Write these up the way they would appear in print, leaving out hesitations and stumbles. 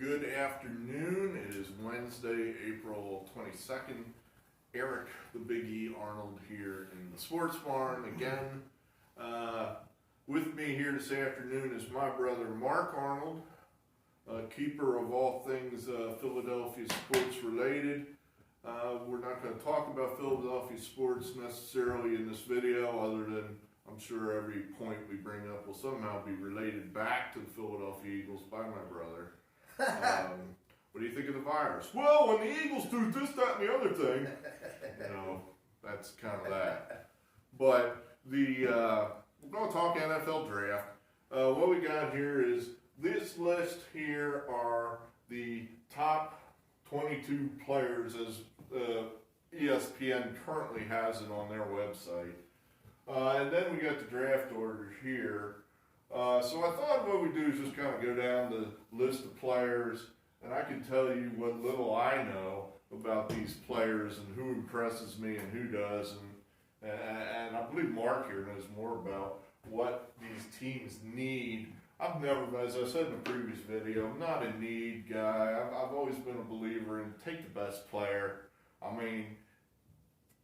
Good afternoon. It is Wednesday, April 22nd. Eric, the Big E Arnold here in the Sports Barn again. With me here this afternoon is my brother Mark Arnold, keeper of all things Philadelphia sports related. We're not going to talk about Philadelphia sports necessarily in this video, other than I'm sure every point we bring up will somehow be related back to the Philadelphia Eagles by my brother. What do you think of the virus? Well, when the Eagles do this, that, and the other thing, that's kind of that. But we're going to talk NFL draft. What we got here is this list here are the top 22 players as ESPN currently has it on their website. And then we got the draft order here. So I thought what we do is just kind of go down the list of players, and I can tell you what little I know about these players and who impresses me and who does. And I believe Mark here knows more about what these teams need. I've never, as I said in the previous video, I'm not a need guy. I've always been a believer in take the best player. I mean,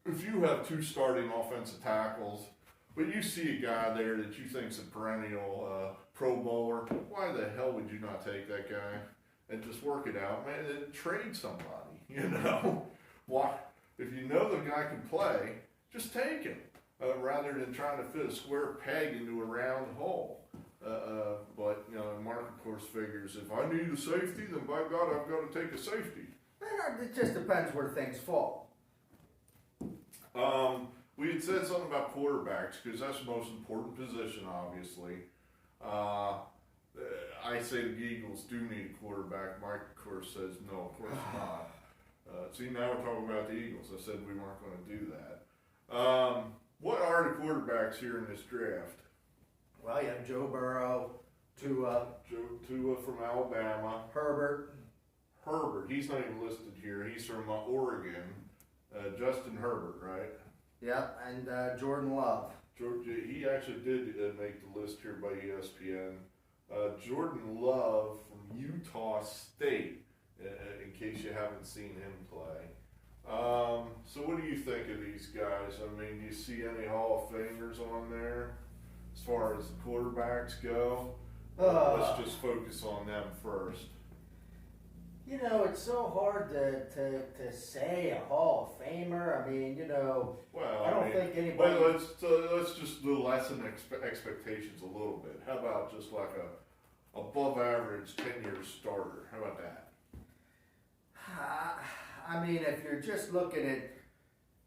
if you have two starting offensive tackles, but you see a guy there that you think's a perennial Pro Bowler, why the hell would you not take that guy and just work it out, man? And trade somebody, Why? If you know the guy can play, just take him rather than trying to fit a square peg into a round hole. But Mark of course figures if I need a safety, then by God I've got to take a safety. It just depends where things fall. We had said something about quarterbacks because that's the most important position, obviously. I say the Eagles do need a quarterback. Mike, of course, says no, of course not. See, now we're talking about the Eagles. I said we weren't going to do that. What are the quarterbacks here in this draft? Well, you have Joe Burrow, Tua from Alabama. Herbert, he's not even listed here. He's from Oregon. Justin Herbert, right? Yep, and Jordan Love. He actually did make the list here by ESPN. Jordan Love from Utah State, in case you haven't seen him play. So what do you think of these guys? I mean, do you see any Hall of Famers on there as far as the quarterbacks go? Let's just focus on them first. It's so hard to say a Hall of Famer. I mean, I don't think anybody. Well, let's just lessen expectations a little bit. How about just like a above average 10-year starter? How about that? I mean, if you're just looking at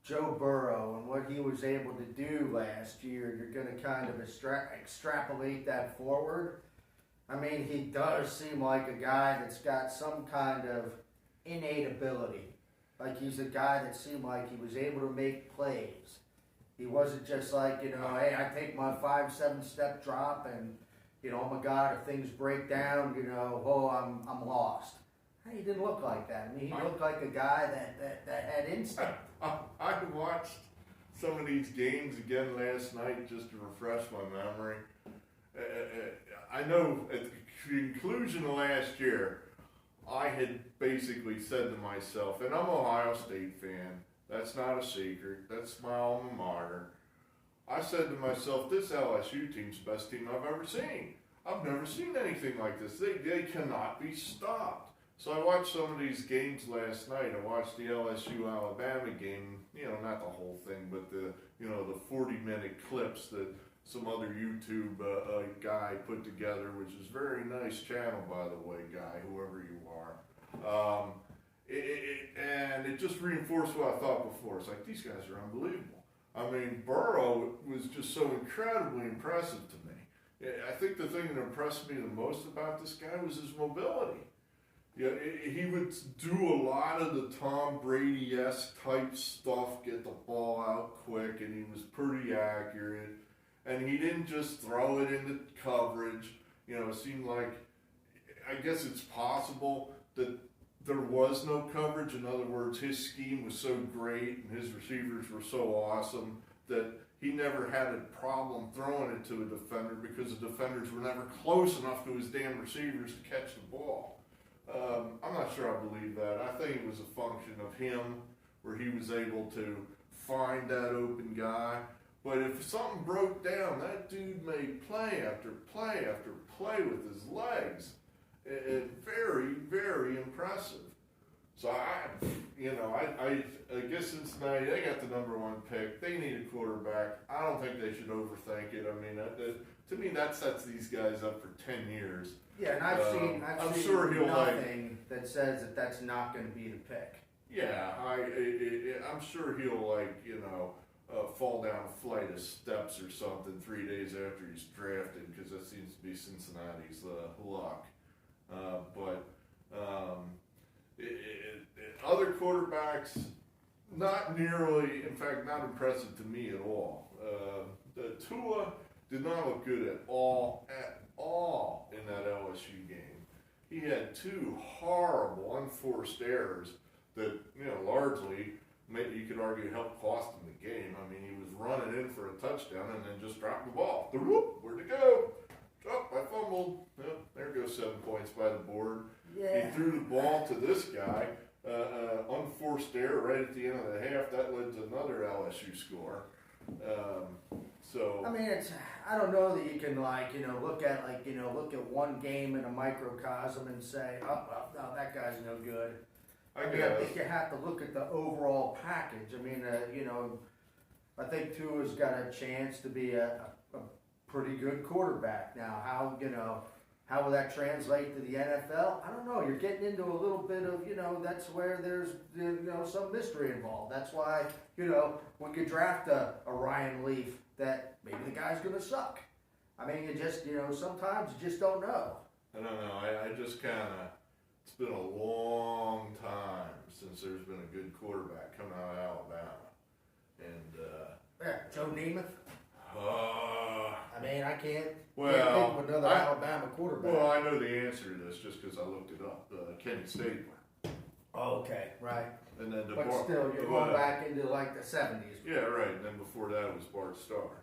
Joe Burrow and what he was able to do last year, you're going to kind of extrapolate that forward. I mean, he does seem like a guy that's got some kind of innate ability. Like he's a guy that seemed like he was able to make plays. He wasn't just like, hey, I take my 5-7 step drop and, oh my God, if things break down, I'm lost. He didn't look like that. I mean, he looked like a guy that had instinct. I watched some of these games again last night just to refresh my memory. I know at the conclusion of last year, I had basically said to myself, and I'm an Ohio State fan, that's not a secret, that's my alma mater. I said to myself, this LSU team's the best team I've ever seen. I've never seen anything like this. They cannot be stopped. So I watched some of these games last night. I watched the LSU-Alabama game, not the whole thing, but the 40-minute clips that some other YouTube guy put together, which is a very nice channel, by the way, guy, whoever you are. And it just reinforced what I thought before. It's like, these guys are unbelievable. I mean, Burrow was just so incredibly impressive to me. I think the thing that impressed me the most about this guy was his mobility. He would do a lot of the Tom Brady-esque type stuff, get the ball out quick, and he was pretty accurate. And he didn't just throw it into coverage. It seemed like, I guess it's possible that there was no coverage. In other words, his scheme was so great and his receivers were so awesome that he never had a problem throwing it to a defender because the defenders were never close enough to his damn receivers to catch the ball. I'm not sure I believe that. I think it was a function of him where he was able to find that open guy. But if something broke down, that dude made play after play after play with his legs. Very, very impressive. So I guess Cincinnati, they got the #1 pick. They need a quarterback. I don't think they should overthink it. I mean, to me, that sets these guys up for 10 years. Yeah, and I've seen sure he'll nothing that says that that's not going to be the pick. Yeah, I'm sure he'll fall down a flight of steps or something 3 days after he's drafted, because that seems to be Cincinnati's luck. But other quarterbacks, not nearly, in fact, not impressive to me at all. Tua did not look good at all in that LSU game. He had 2 horrible unforced errors that, largely, you could argue helped cost him the game. I mean, he was running in for a touchdown and then just dropped the ball. Where'd it go? Oh, I fumbled. Oh, there goes 7 points by the board. Yeah. He threw the ball to this guy, unforced error right at the end of the half. That led to another LSU score. I mean, I don't know that you can look at one game in a microcosm and say, oh, well, no, that guy's no good. I think you have to look at the overall package. I mean, I think Tua's got a chance to be a pretty good quarterback. Now, how will that translate to the NFL? I don't know. You're getting into a little bit of, that's where there's, some mystery involved. That's why, when you draft a Ryan Leaf, that maybe the guy's going to suck. I mean, you just, sometimes you just don't know. I don't know. I just kind of, it's been a long time since there's been a good quarterback coming out of Alabama. And, Joe Namath? I mean, I can't think of another Alabama quarterback. Well, I know the answer to this just because I looked it up. Kenny Stabler. Oh, okay, right. And then still, you're going back into like the 70s. Yeah, right. And then before that was Bart Starr.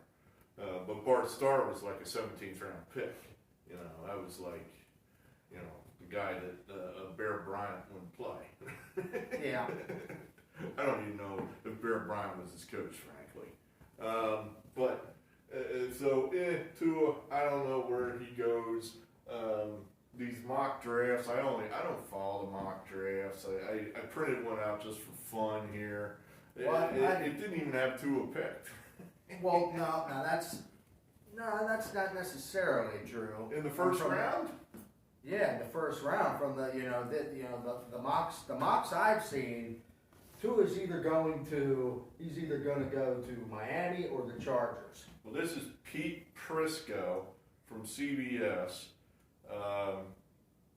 But Bart Starr was like a 17th round pick. That was like, the guy that Bear Bryant wouldn't play. Yeah. I don't even know if Bear Bryant was his coach, frankly. Tua, I don't know where he goes. These mock drafts, I don't follow the mock drafts. I printed one out just for fun here. It didn't even have Tua picked. Well, no, that's not necessarily true. In the first round? Yeah, in the first round from the mocks I've seen, Tua's either going to go to Miami or the Chargers. Well, this is Pete Prisco from CBS.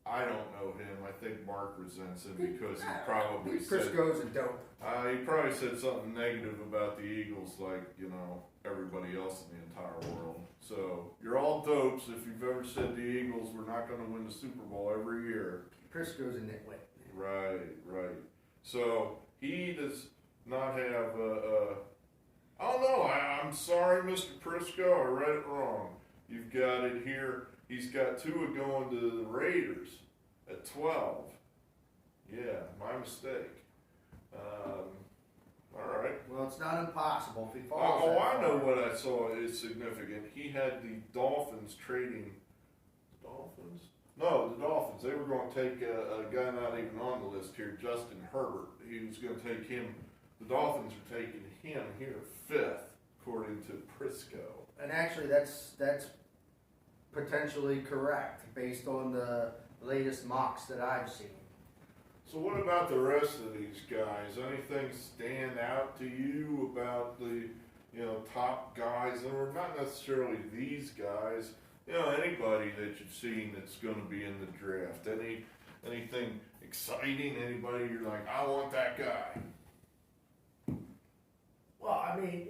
I don't know him. I think Mark resents him because he probably Prisco's a dope. He probably said something negative about the Eagles, like everybody else in the entire world. So you're all dopes if you've ever said the Eagles were not going to win the Super Bowl every year. Prisco's a nitwit. Right. So he does not have oh no, I'm sorry, Mr. Prisco, I read it wrong. You've got it here. He's got Tua going to the Raiders at 12. Yeah, my mistake. All right. Well, it's not impossible if he falls. I know what I saw is significant. He had the Dolphins trading. Dolphins? No, the Dolphins. They were going to take a guy not even on the list here, Justin Herbert. He was going to take him. The Dolphins are taking him here 5th, according to Prisco. And actually, that's potentially correct based on the latest mocks that I've seen. So what about the rest of these guys? Anything stand out to you about the top guys, or not necessarily these guys? Anybody that you've seen that's going to be in the draft? Anything exciting? Anybody you're like, I want that guy? Well, I mean,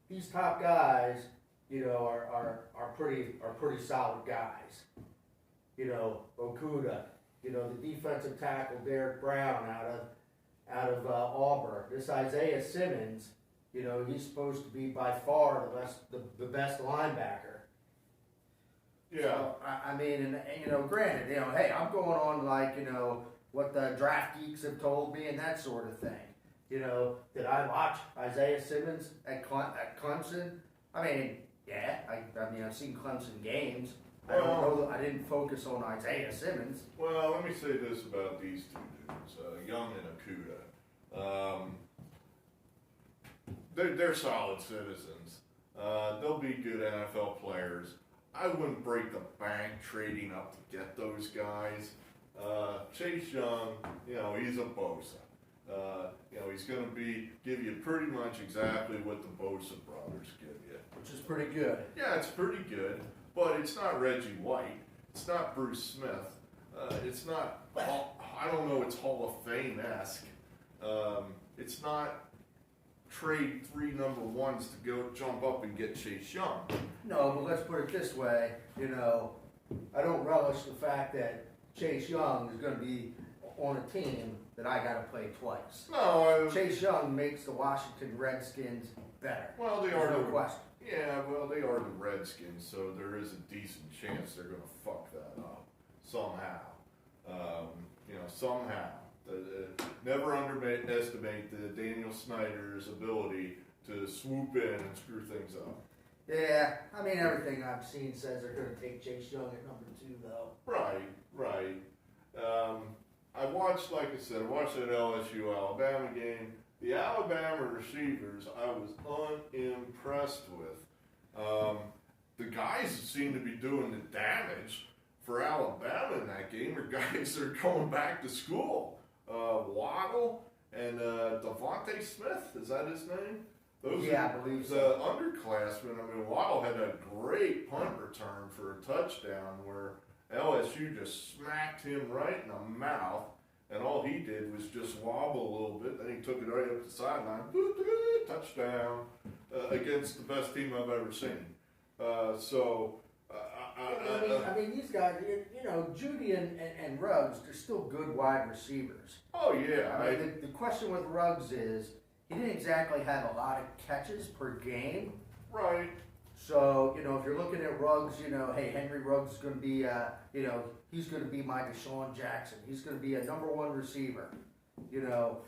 these top guys, are pretty solid guys. Okuda, the defensive tackle Derek Brown out of Auburn. This Isaiah Simmons, he's supposed to be by far the best linebacker. Yeah. So, I mean, and you know, granted, you know, hey, I'm going on like, you know, what the draft geeks have told me and that sort of thing. You know, did I watch Isaiah Simmons at Clemson? I mean, yeah, I mean, I've seen Clemson games. I don't know. I didn't focus on Isaiah Simmons. Well, let me say this about these two dudes, Young and Okuda. They're solid citizens. They'll be good NFL players. I wouldn't break the bank trading up to get those guys. Chase Young, you know, he's a Bosa. You know, he's going to give you pretty much exactly what the Bosa brothers give you. Which is pretty good. Yeah, it's pretty good, but it's not Reggie White. It's not Bruce Smith. It's not, I don't know, it's Hall of Fame-esque. It's not trade 3 number 1s to go jump up and get Chase Young. No, but let's put it this way, you know, I don't relish the fact that Chase Young is going to be on a team that I got to play twice. No, Chase Young makes the Washington Redskins better. Well, they There's are no the question. Yeah, well, they are the Redskins, so there is a decent chance they're going to fuck that up somehow. You know, somehow. Never underestimate the Daniel Snyder's ability to swoop in and screw things up. Yeah, I mean, everything I've seen says they're going to take Chase Young at number 2, though. Right. I watched, like I said, that LSU Alabama game. The Alabama receivers I was unimpressed with. The guys that seem to be doing the damage for Alabama in that game are guys that are going back to school. Waddle and Devontae Smith, is that his name? I believe the so. Underclassmen. I mean, Waddle had a great punt return for a touchdown where LSU just smacked him right in the mouth, and all he did was just wobble a little bit. Then he took it right up the sideline, touchdown against the best team I've ever seen. I mean, these guys, you know, Judy and Ruggs, they're still good wide receivers. Oh yeah. I mean, the question with Ruggs is he didn't exactly have a lot of catches per game. Right. So, you know, if you're looking at Ruggs, you know, hey, Henry Ruggs is going to be, you know, he's going to be my Deshaun Jackson. He's going to be a number 1 receiver. You know,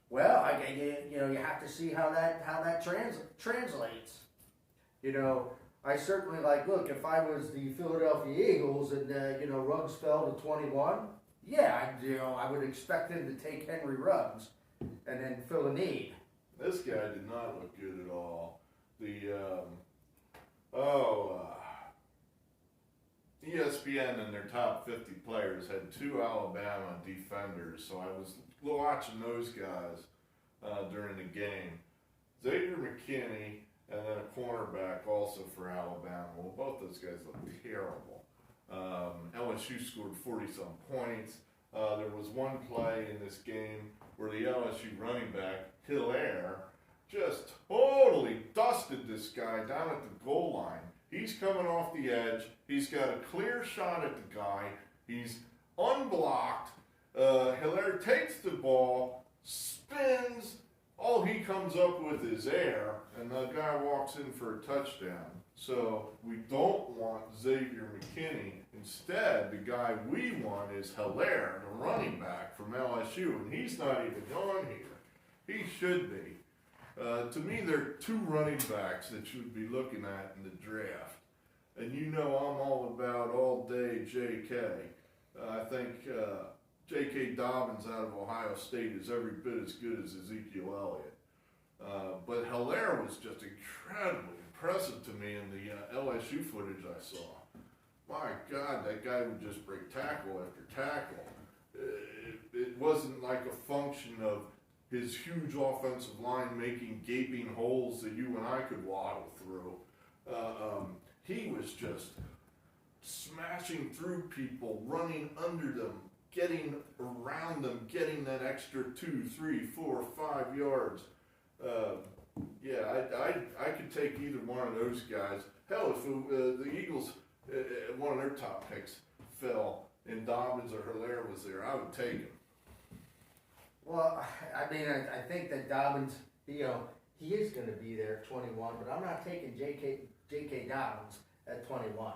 well, you know, you have to see how that translates. You know, I certainly look, if I was the Philadelphia Eagles and, you know, Ruggs fell to 21, yeah, I would expect him to take Henry Ruggs and then fill a need. This guy did not look good at all. ESPN and their top 50 players had 2 Alabama defenders, so I was watching those guys during the game. Xavier McKinney and then a cornerback also for Alabama. Well, both those guys looked terrible. LSU scored 40-some points. There was one play in this game where the LSU running back, Hilaire, just totally dusted this guy down at the goal line. He's coming off the edge. He's got a clear shot at the guy. He's unblocked. Hilaire takes the ball, spins. All he comes up with is air, and the guy walks in for a touchdown. So we don't want Xavier McKinney. Instead, the guy we want is Hilaire, the running back from LSU, and he's not even on here. He should be. To me, there are 2 running backs that you would be looking at in the draft. And you know I'm all about all-day J.K. I think J.K. Dobbins out of Ohio State is every bit as good as Ezekiel Elliott. But Hilaire was just incredibly impressive to me in the LSU footage I saw. My God, that guy would just break tackle after tackle. It wasn't like a function of his huge offensive line making gaping holes that you and I could waddle through. He was just smashing through people, running under them, getting around them, getting that extra 2, 3, 4, 5 yards. I could take either one of those guys. Hell, if the Eagles, one of their top picks, fell and Dobbins or Hilaire was there, I would take him. Well, I mean, I think that Dobbins, you know, he is going to be there at 21, but I'm not taking J.K. Dobbins at 21.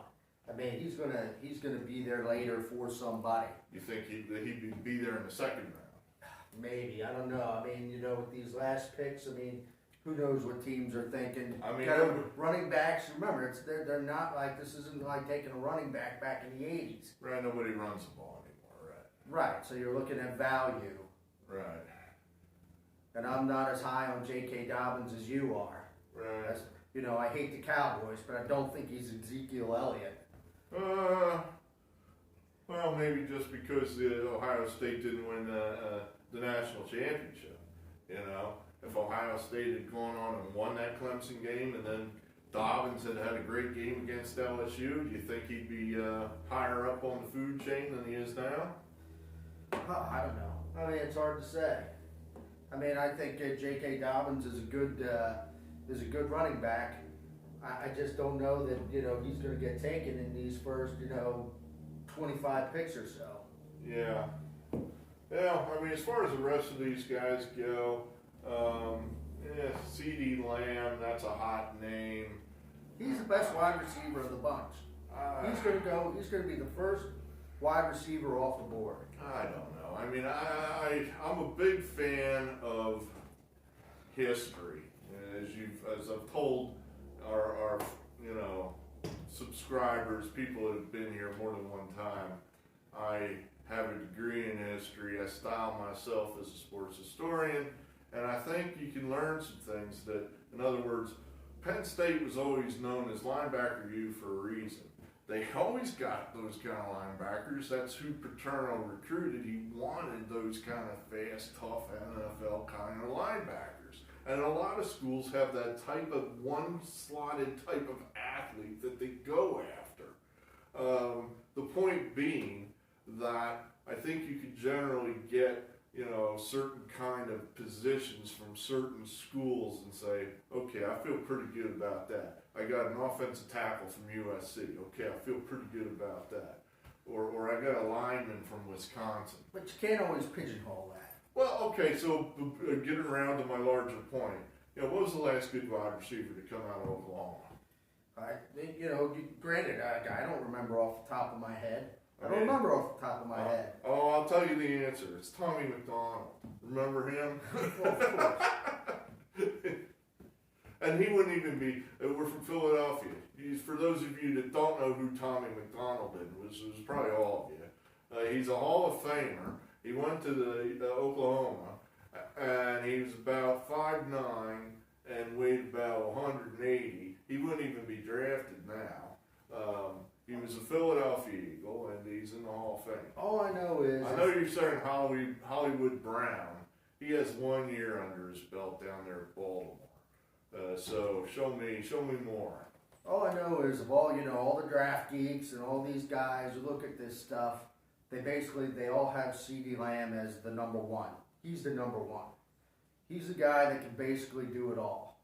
I mean, he's gonna be there later for somebody. You think he'd be there in the second round? Maybe, I don't know. I mean, with these last picks, I mean, who knows what teams are thinking. I mean, running backs, remember, they're not like, this isn't like taking a running back in the 80s. Right, nobody runs the ball anymore, Right, so you're looking at value. right? And I'm not as high on J.K. Dobbins as you are. Right. I hate the Cowboys, but I don't think he's Ezekiel Elliott. Well, maybe just because the Ohio State didn't win the national championship. If Ohio State had gone on and won that Clemson game, and then Dobbins had a great game against LSU, do you think he'd be higher up on the food chain than he is now? I don't know. I mean, it's hard to say. I mean, I think J.K. Dobbins is a good running back. I just don't know that he's going to get taken in these first 25 picks or so. Yeah. Yeah. I mean, as far as the rest of these guys go, C.D. Lamb, that's a hot name. He's the best wide receiver of the bunch. He's going to be the first wide receiver off the board. I don't know. I mean, I'm a big fan of history, as I've told our subscribers, people that have been here more than one time. I have a degree in history. I style myself as a sports historian, and I think you can learn some things that, in other words, Penn State was always known as linebacker U for a reason. They always got those kind of linebackers. That's who Paterno recruited. He wanted those kind of fast, tough NFL kind of linebackers. And a lot of schools have that type of one-slotted type of athlete that they go after. The point being that I think you could generally get certain kind of positions from certain schools and say, okay, I feel pretty good about that. I got an offensive tackle from USC. Okay, I feel pretty good about that. Or I got a lineman from Wisconsin. But you can't always pigeonhole that. Well, okay, so getting around to my larger point, what was the last good wide receiver to come out of Oklahoma? Granted, I don't remember off the top of my head. I don't remember off the top of my head. Oh, I'll tell you the answer. It's Tommy McDonald. Remember him? Well, of course. And he wouldn't even be, we're from Philadelphia. For those of you that don't know who Tommy McDonald is, which was probably all of you, he's a Hall of Famer. He went to the Oklahoma, and he was about 5'9", and weighed about 180. He wouldn't even be drafted now. He was a Philadelphia Eagle, and he's in the Hall of Fame. All I know is... I know you're saying Hollywood Brown. He has 1 year under his belt down there at Baltimore. So show me more. All I know is of all the draft geeks and all these guys who look at this stuff, they all have C.D. Lamb as the number one. He's the number one. He's the guy that can basically do it all.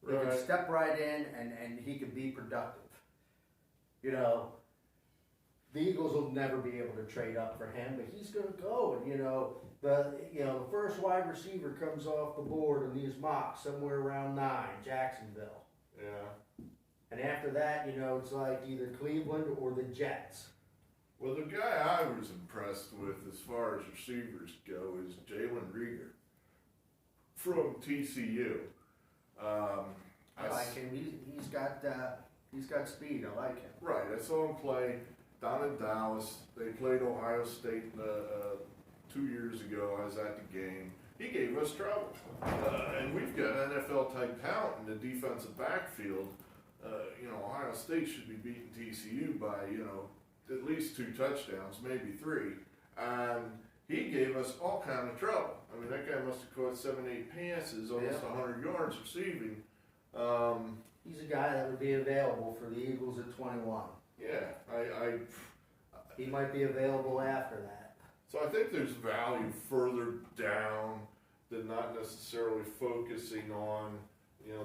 He can step right in and he can be productive. The Eagles will never be able to trade up for him, but he's going to go. And the first wide receiver comes off the board in these mocks somewhere around 9, Jacksonville. Yeah. And after that, it's like either Cleveland or the Jets. Well, the guy I was impressed with as far as receivers go is Jalen Rieger from TCU. I like him. He's got speed. I like him. Right. I saw him play down in Dallas. They played Ohio State 2 years ago. I was at the game. He gave us trouble. And we've got NFL-type talent in the defensive backfield. Ohio State should be beating TCU by, at least 2 touchdowns, maybe 3. And he gave us all kind of trouble. I mean, that guy must have caught 7-8 passes, almost 100 yards receiving. He's a guy that would be available for the Eagles at 21. Yeah, He might be available after that. So I think there's value further down than not necessarily focusing on,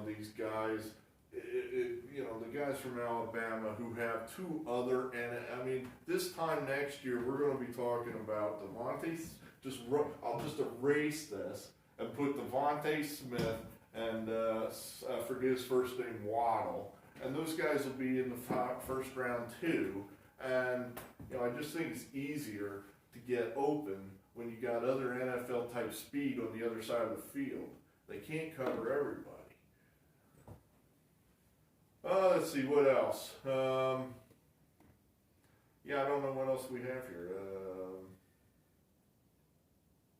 these guys. The guys from Alabama who have 2 other, and I mean, this time next year we're going to be talking about Devontae. I'll just erase this and put Devontae Smith and I forget his first name, Waddle, and those guys will be in the first round too. And I just think it's easier to get open when you got other NFL type speed on the other side of the field. They can't cover everybody. Let's see what else. Yeah, I don't know what else we have here.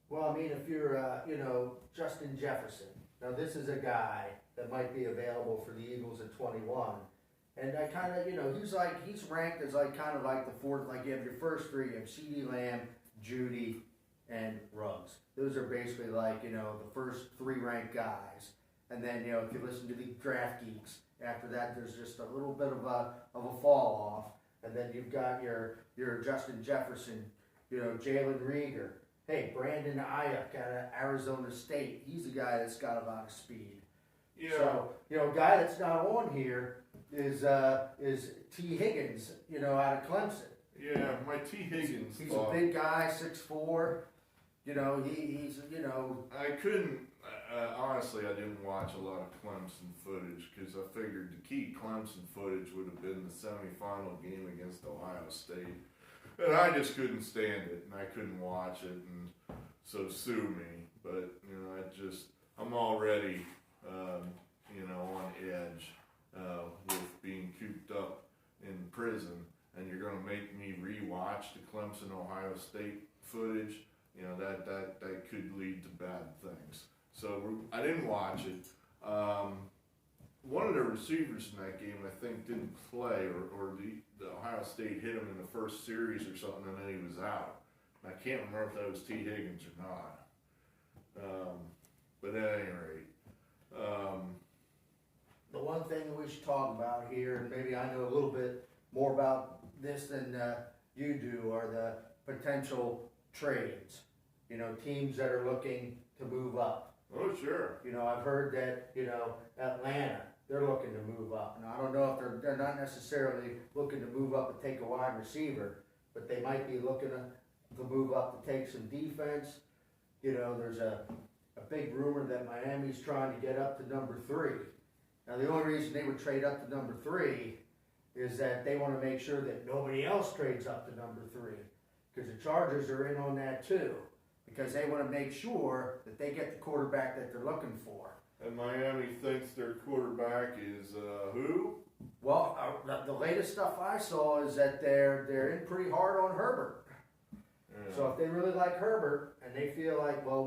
Well, I mean, if you're, Justin Jefferson. Now, this is a guy that might be available for the Eagles at 21. And I kind of, he's ranked as kind of like the fourth, like you have your first three, you have CeeDee Lamb, Judy, and Ruggs. Those are basically the first three ranked guys. And then, if you listen to the Draft Geeks, after that, there's just a little bit of a fall off. And then you've got your Justin Jefferson, Jalen Reagor. Hey, Brandon Ayuk out of Arizona State. He's a guy that's got a lot of speed. Yeah. So, a guy that's not on here is T. Higgins, out of Clemson. Yeah, my T. Higgins. He's a big guy, 6'4". He's I couldn't. Honestly, I didn't watch a lot of Clemson footage because I figured the key Clemson footage would have been the semifinal game against Ohio State. And I just couldn't stand it, and I couldn't watch it, and so sue me. But, I'm already, on edge with being cooped up in prison, and you're going to make me rewatch the Clemson Ohio State footage. That could lead to bad things. So I didn't watch it. One of the receivers in that game, I think, didn't play, or the Ohio State hit him in the first series or something, and then he was out. And I can't remember if that was T. Higgins or not. But at any rate. The one thing that we should talk about here, and maybe I know a little bit more about this than you do, are the potential trades. Teams that are looking to move up. Oh, sure. I've heard that, Atlanta, they're looking to move up. Now, I don't know if they're not necessarily looking to move up and take a wide receiver, but they might be looking to move up to take some defense. There's a big rumor that Miami's trying to get up to number 3. Now, the only reason they would trade up to number 3 is that they want to make sure that nobody else trades up to number 3, because the Chargers are in on that too, because they want to make sure that they get the quarterback that they're looking for. And Miami thinks their quarterback is who? Well, the latest stuff I saw is that they're in pretty hard on Herbert. Yeah. So if they really like Herbert and they feel like, well,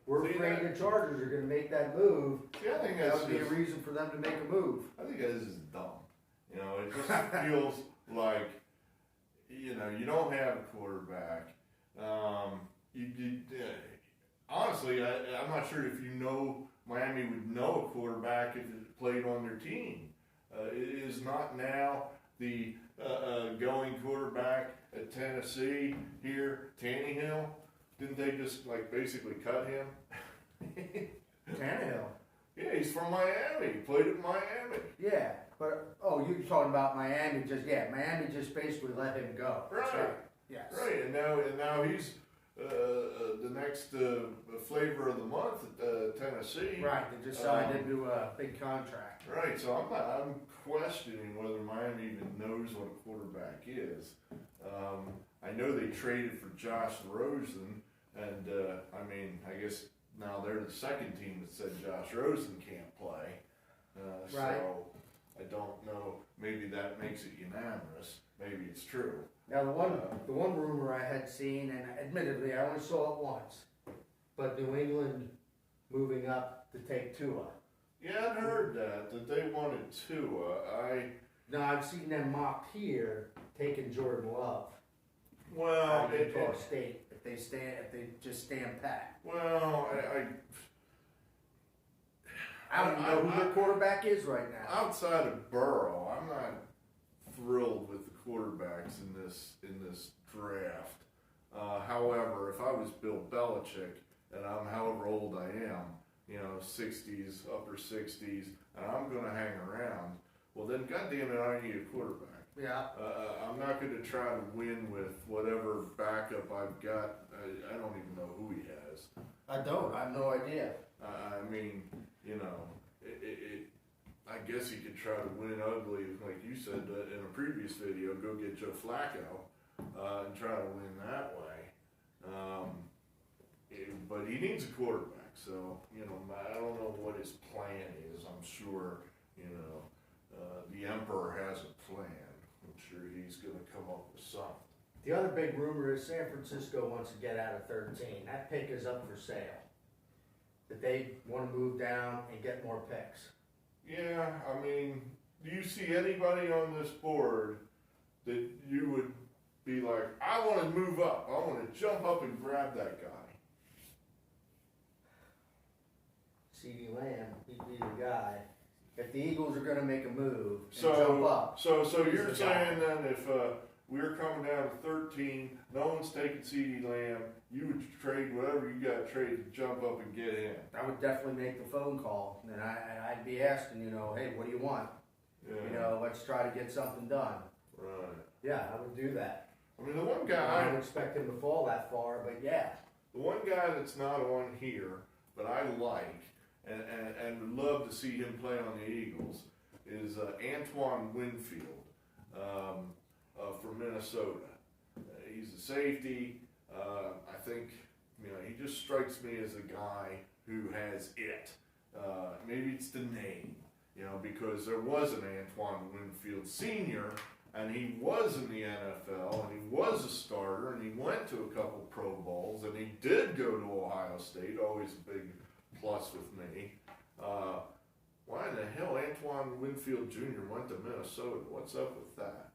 we're afraid the Chargers are going to make that move, I think that would be a reason for them to make a move. I think that is just dumb. It just feels like, you don't have a quarterback. Honestly, I'm not sure if Miami would know a quarterback if it played on their team. It is not now the going quarterback at Tennessee here, Tannehill. Didn't they just basically cut him? Tannehill. Yeah, he's from Miami. He played at Miami. Yeah, but you're talking about Miami. Miami just basically let him go. Right. Yes. Right, and now he's the next flavor of the month at Tennessee. Right, they just signed into a big contract. Right, so I'm questioning whether Miami even knows what a quarterback is. I know they traded for Josh Rosen, and I guess now they're the second team that said Josh Rosen can't play. Right. So I don't know. Maybe that makes it unanimous. Maybe it's true. Now the one rumor I had seen, and admittedly I only saw it once, but New England moving up to take Tua. Yeah, I'd heard that they wanted Tua. Now I've seen them mocked here taking Jordan Love. Well, Utah State, if they just stand pat. Well, I don't know who their quarterback is right now. Outside of Burrow, I'm not thrilled with the quarterbacks in this draft. However, if I was Bill Belichick, and I'm however old I am, 60s, upper 60s, and I'm going to hang around, well then, goddamn it, I need a quarterback. Yeah. I'm not going to try to win with whatever backup I've got. I don't even know who he has. I have no idea. I guess you could try to win ugly, like you said in a previous video, go get Joe Flacco and try to win that way. But he needs a quarterback, so, you know, I don't know what his plan is. I'm sure, you know, the Emperor has a plan. I'm sure he's going to come up with something. The other big rumor is San Francisco wants to get out of 13. That pick is up for sale. That they want to move down and get more picks. Yeah, I mean, do you see anybody on this board that you would be like, I want to move up, I want to jump up and grab that guy? CeeDee Lamb, he'd be the guy. If the Eagles are going to make a move and jump up. So you're saying then if we're coming down to 13, no one's taking CeeDee Lamb, you would trade whatever you got to trade to jump up and get him? I would definitely make the phone call, and I'd be asking, you know, hey, what do you want? Yeah. You know, let's try to get something done. Right. Yeah, I would do that. I mean, the one I guy, don't expect him to fall that far, but yeah. the one guy that's not on here, but I like, and would love to see him play on the Eagles, is Antoine Winfield from Minnesota. He's a safety. I think, you know, he just strikes me as a guy who has it. Maybe it's the name, you know, because there was an Antoine Winfield Sr., and he was in the NFL, and he was a starter, and he went to a couple Pro Bowls, and he did go to Ohio State, always a big plus with me. Why in the hell Antoine Winfield Jr. went to Minnesota? What's up with that?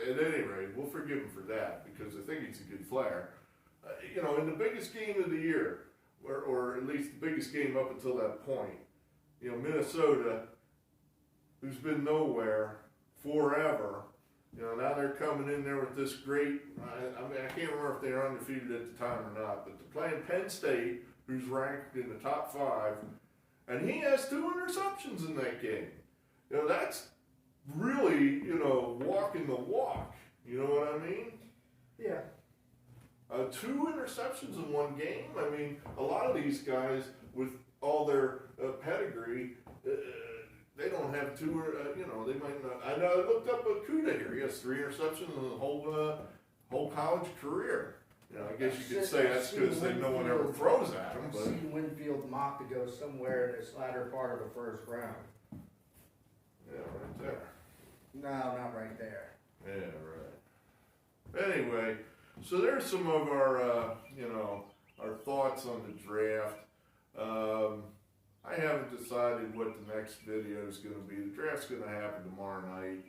At any rate, we'll forgive him for that, because I think he's a good player. You know, in the biggest game of the year, or at least the biggest game up until that point, you know, Minnesota, who's been nowhere forever, you know, now they're coming in there with this great, I mean, I can't remember if they were undefeated at the time or not, but they're playing Penn State, who's ranked in the top 5, and he has 2 interceptions in that game. You know, that's really, you know, walking the walk. You know what I mean? Yeah. 2 interceptions in one game. I mean, a lot of these guys, with all their pedigree, they don't have 2, you know, they might not. I know I looked up Okuda here. He has 3 interceptions in the whole college career. You know, I guess you could say that's because no one ever throws at him. I've seen Winfield mock to go somewhere in this latter part of the first round. Yeah, right there. No, not right there. Yeah, right. Anyway, so there's some of our, you know, our thoughts on the draft. I haven't decided what the next video is going to be. The draft's going to happen tomorrow night.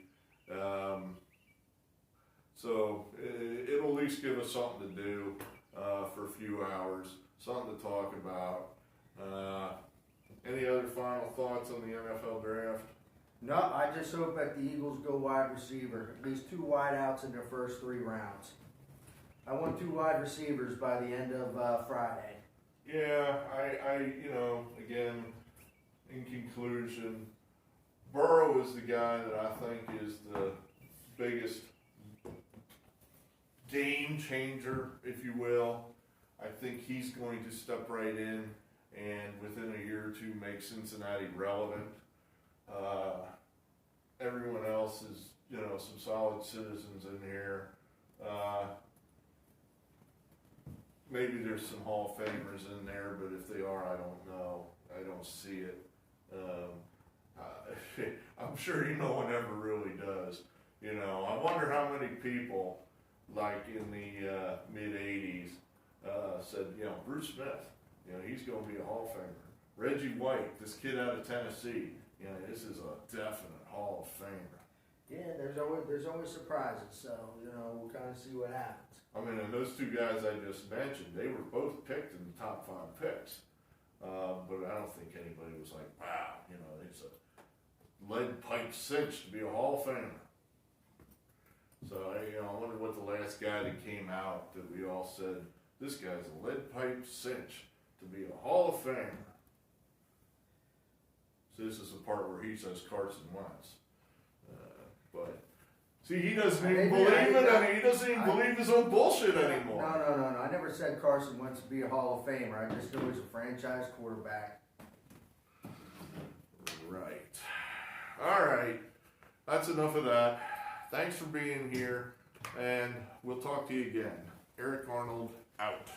So it'll at least give us something to do for a few hours, something to talk about. Any other final thoughts on the NFL draft? No, I just hope that the Eagles go wide receiver. At least 2 wideouts in their first 3 rounds. I want 2 wide receivers by the end of Friday. Yeah, I you know, again, in conclusion, Burrow is the guy that I think is the biggest game changer, if you will. I think he's going to step right in and within a year or 2 make Cincinnati relevant. Everyone else is, you know, some solid citizens in here. Maybe there's some Hall of Famers in there, but if they are, I don't know. I don't see it. I'm sure no one ever really does. You know, I wonder how many people, like in the mid-'80s, said, you know, Bruce Smith, you know, he's going to be a Hall of Famer. Reggie White, this kid out of Tennessee, you know, this is a definite Hall of Famer. Yeah, there's always surprises, so, you know, we'll kind of see what happens. I mean, and those 2 guys I just mentioned, they were both picked in the top 5 picks. But I don't think anybody was like, wow, you know, it's a lead pipe cinch to be a Hall of Famer. So, you know, I wonder what the last guy that came out that we all said, this guy's a lead pipe cinch to be a Hall of Famer. So this is the part where he says Carson Wentz. But see, he doesn't even believe it. He doesn't even believe his own bullshit anymore. No. I never said Carson Wentz to be a Hall of Famer. I just knew he was a franchise quarterback. right. All right. That's enough of that. Thanks for being here, and we'll talk to you again. Eric Arnold, out.